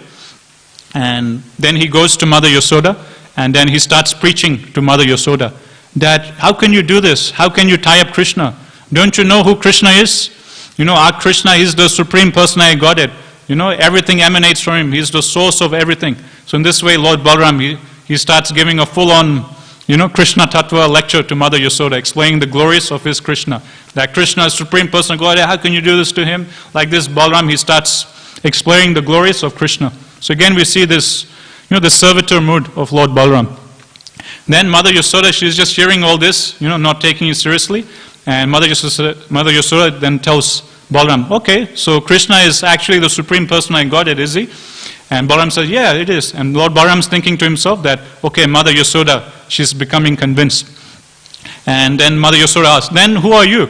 And then he goes to Mother Yasoda, and then he starts preaching to Mother Yasoda that, how can you do this? How can you tie up Krishna? Don't you know who Krishna is? Our Krishna is the Supreme Personality Godhead. Everything emanates from him. He's the source of everything. So in this way, Lord Balaram, he starts giving a full-on, Krishna Tattva lecture to Mother Yasoda, explaining the glories of his Krishna. That Krishna is Supreme Personality Godhead. How can you do this to him? Like this, Balaram, he starts explaining the glories of Krishna. So again, we see this, the servitor mood of Lord Balaram. Then Mother Yasoda, she's just hearing all this, not taking it seriously. And Mother Yasoda then tells Balaram, okay, so Krishna is actually the Supreme Personality Godhead, is he? And Balaram says, yeah, it is. And Lord Balaram's thinking to himself that, okay, Mother Yasoda, she's becoming convinced. And then Mother Yasoda asks, then who are you?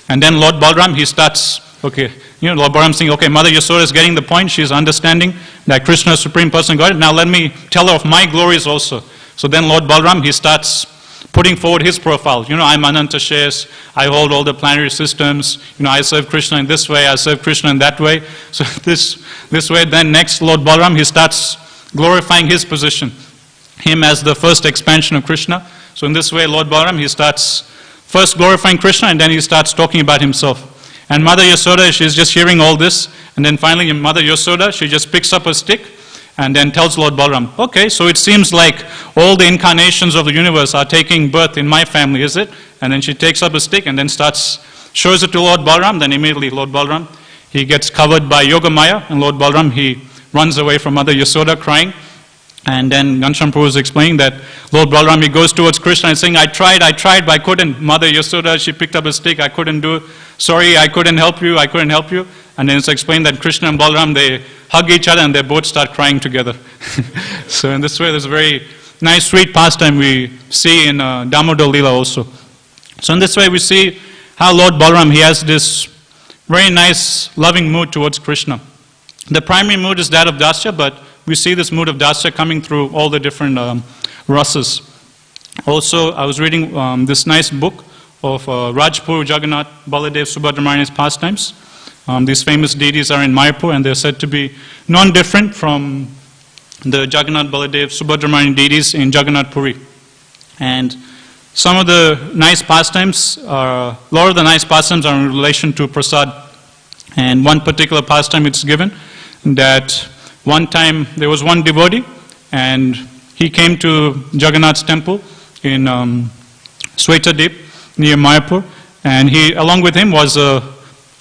And then Lord Balaram, he starts, okay, Lord Balaram's saying, okay, Mother Yasoda is getting the point, she's understanding that Krishna is Supreme Personality Godhead. Now let me tell her of my glories also. So then Lord Balaram, he starts putting forward his profile. I'm Ananta Shares, I hold all the planetary systems, I serve Krishna in this way, I serve Krishna in that way. So this way, then next Lord Balaram, he starts glorifying his position, him as the first expansion of Krishna. So in this way, Lord Balaram, he starts first glorifying Krishna, and then he starts talking about himself. And Mother Yasoda, she's just hearing all this, and then finally Mother Yasoda, she just picks up a stick, and then tells Lord Balaram, okay, so it seems like all the incarnations of the universe are taking birth in my family, is it? And then she takes up a stick and then shows it to Lord Balaram. Then immediately Lord Balaram, he gets covered by Yogamaya, and Lord Balaram, he runs away from Mother Yasoda crying. And then Ghanshyam Prabhu is explaining that Lord Balaram, he goes towards Krishna and saying, I tried, but I couldn't. Mother Yasoda, she picked up a stick, I couldn't do it. Sorry, I couldn't help you. And then it's explained that Krishna and Balaram, they hug each other and they both start crying together. So in this way, there's a very nice, sweet pastime we see in Damodar Leela also. So in this way, we see how Lord Balaram, he has this very nice, loving mood towards Krishna. The primary mood is that of Dasya, but we see this mood of Dasya coming through all the different rasas. Also, I was reading this nice book of Rajpur, Jagannath, Baladev, Subhadramani's pastimes. These famous deities are in Mayapur, and they're said to be non-different from the Jagannath, Baladev, Subhadramani deities in Jagannath Puri. And some of the nice pastimes, a lot of the nice pastimes are in relation to prasad. And one particular pastime it's given that one time there was one devotee, and he came to Jagannath's temple in Swetadip near Mayapur, and along with him was a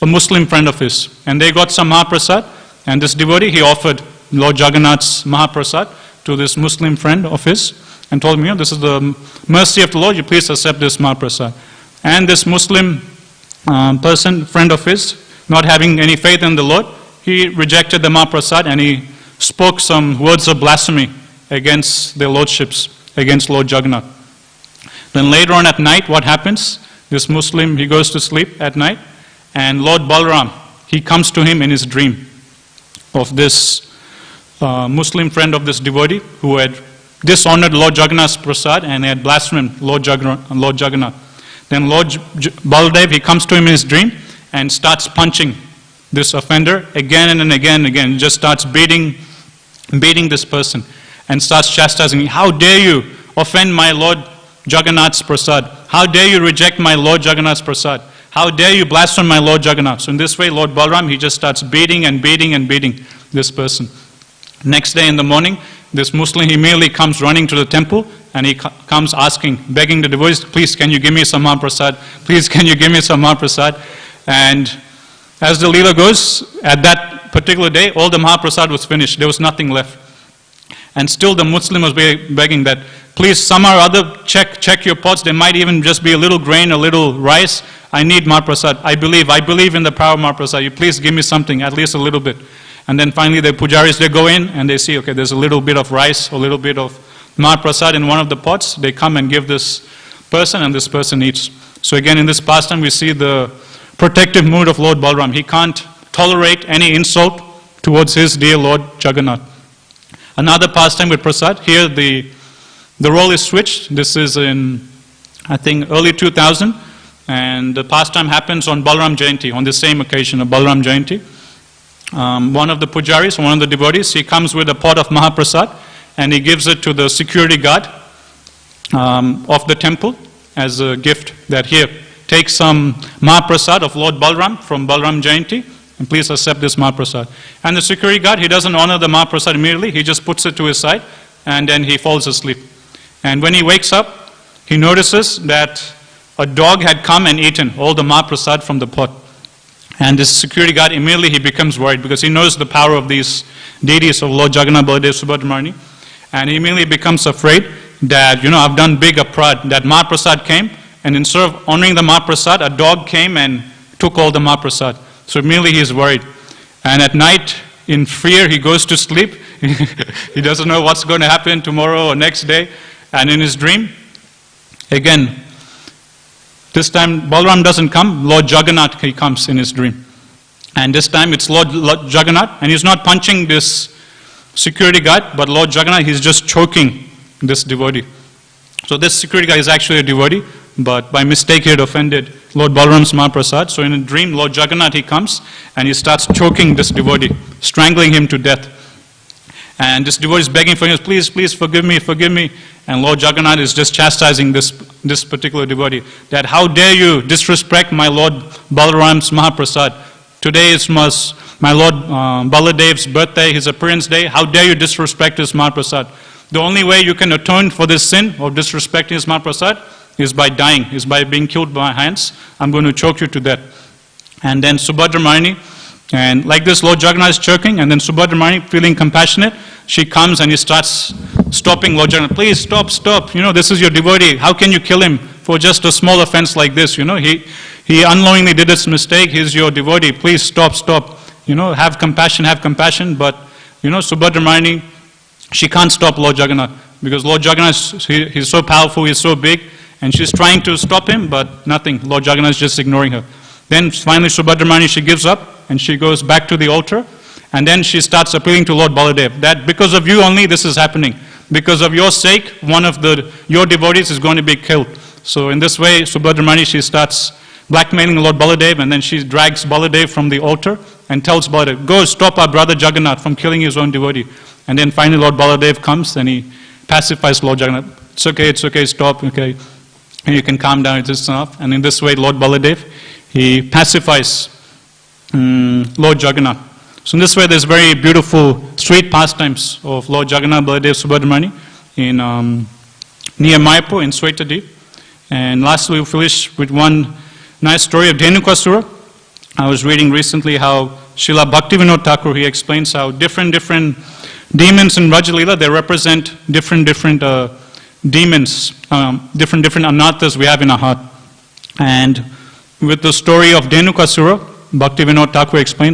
Muslim friend of his, and they got some Mahaprasad, and this devotee, he offered Lord Jagannath's Mahaprasad to this Muslim friend of his, and told him, this is the mercy of the Lord, you please accept this Mahaprasad. And this Muslim friend of his, not having any faith in the Lord, he rejected the Mahaprasad, and he spoke some words of blasphemy against their lordships, against Lord Jagannath. Then later on at night, what happens? This Muslim, he goes to sleep at night, and Lord Balaram, he comes to him in his dream of this Muslim friend of this devotee who had dishonored Lord Jagannath's prasad and had blasphemed Lord Jagannath. Then Lord Baladev, he comes to him in his dream and starts punching this offender again and again and again. Just starts beating this person and starts chastising him. How dare you offend my Lord Jagannath's prasad? How dare you reject my Lord Jagannath's prasad? How dare you blaspheme my Lord Jagannath? So in this way, Lord Balaram, he just starts beating this person. Next day in the morning, this Muslim immediately comes running to the temple, and he comes asking, begging the devotees, please can you give me some Mahaprasad? Please can you give me some Mahaprasad? And as the Leela goes, at that particular day, all the Mahaprasad was finished. There was nothing left. And still the Muslim was begging that, please somehow or other check your pots. There might even just be a little grain, a little rice. I need Mahaprasad. I believe in the power of Mahaprasad. You please give me something, at least a little bit. And then finally the pujaris, they go in and they see, okay, there's a little bit of rice, a little bit of Mahaprasad in one of the pots. They come and give this person, and this person eats. So again, in this pastime, we see the protective mood of Lord Balaram. He can't tolerate any insult towards his dear Lord Jagannath. Another pastime with Prasad. Here the role is switched. This is in, I think, early 2000. And the pastime happens on Balaram Jayanti, on the same occasion of Balaram Jayanti. One of the pujaris, one of the devotees, he comes with a pot of Mahaprasad and he gives it to the security guard of the temple as a gift, that here, take some Mahaprasad of Lord Balaram from Balaram Jayanti, and please accept this Mahaprasad. And the security guard, he doesn't honor the Mahaprasad immediately, he just puts it to his side and then he falls asleep. And when he wakes up, he notices that a dog had come and eaten all the Mahaprasad from the pot. And this security guard, immediately he becomes worried because he knows the power of these deities of Lord Jagannath, Baladev, Subhadramani. And he immediately becomes afraid that, I've done big aparad. That Mahaprasad came, and instead of honoring the Mahaprasad, a dog came and took all the Mahaprasad. So immediately he is worried. And at night, in fear, he goes to sleep. He doesn't know what's going to happen tomorrow or next day. And in his dream, again, this time Balaram doesn't come, Lord Jagannath, he comes in his dream. And this time it's Lord Jagannath, and he's not punching this security guard, but Lord Jagannath, he's just choking this devotee. So this security guard is actually a devotee, but by mistake he had offended Lord Balaram's Mahaprasad. So in a dream, Lord Jagannath, he comes and he starts choking this devotee, strangling him to death. And this devotee is begging for him, please, please forgive me, forgive me. And Lord Jagannath is just chastising this particular devotee, that how dare you disrespect my Lord Balaram's Mahaprasad. Today is my Lord Baladev's birthday, his appearance day. How dare you disrespect his Mahaprasad. The only way you can atone for this sin of disrespecting his Mahaprasad is by dying, is by being killed by my hands. I'm going to choke you to death. And then Subhadramani, and like this Lord Jagannath is choking, and then Subhadramani, feeling compassionate, she comes and he starts stopping Lord Jagannath. Please stop, stop. This is your devotee. How can you kill him for just a small offense like this? He unknowingly did this mistake. He's your devotee. Please stop, stop. Have compassion, have compassion. But, Subhadramani, she can't stop Lord Jagannath because Lord Jagannath, he's so powerful, he's so big, and she's trying to stop him, but nothing. Lord Jagannath is just ignoring her. Then finally Subhadramani, she gives up and she goes back to the altar. And then she starts appealing to Lord Baladev that because of you only this is happening. Because of your sake, one of your devotees is going to be killed. So in this way, Subhadramani, she starts blackmailing Lord Baladev, and then she drags Baladev from the altar and tells Baladev, go stop our brother Jagannath from killing his own devotee. And then finally Lord Baladev comes and he pacifies Lord Jagannath. It's okay, stop, okay. And you can calm down, it's enough. And in this way, Lord Baladev, he pacifies Lord Jagannath. So in this way, there's very beautiful street pastimes of Lord Jagannath, Baladev, Subhadramani in near Mayapur in Swaitadip. And lastly, we'll finish with one nice story of Dhenukasura. I was reading recently how Srila Bhaktivinoda Thakur, he explains how different demons in Rajalila, they represent different demons, different anarthas we have in our heart. And with the story of Dhenukasura, Bhaktivinoda Thakur explains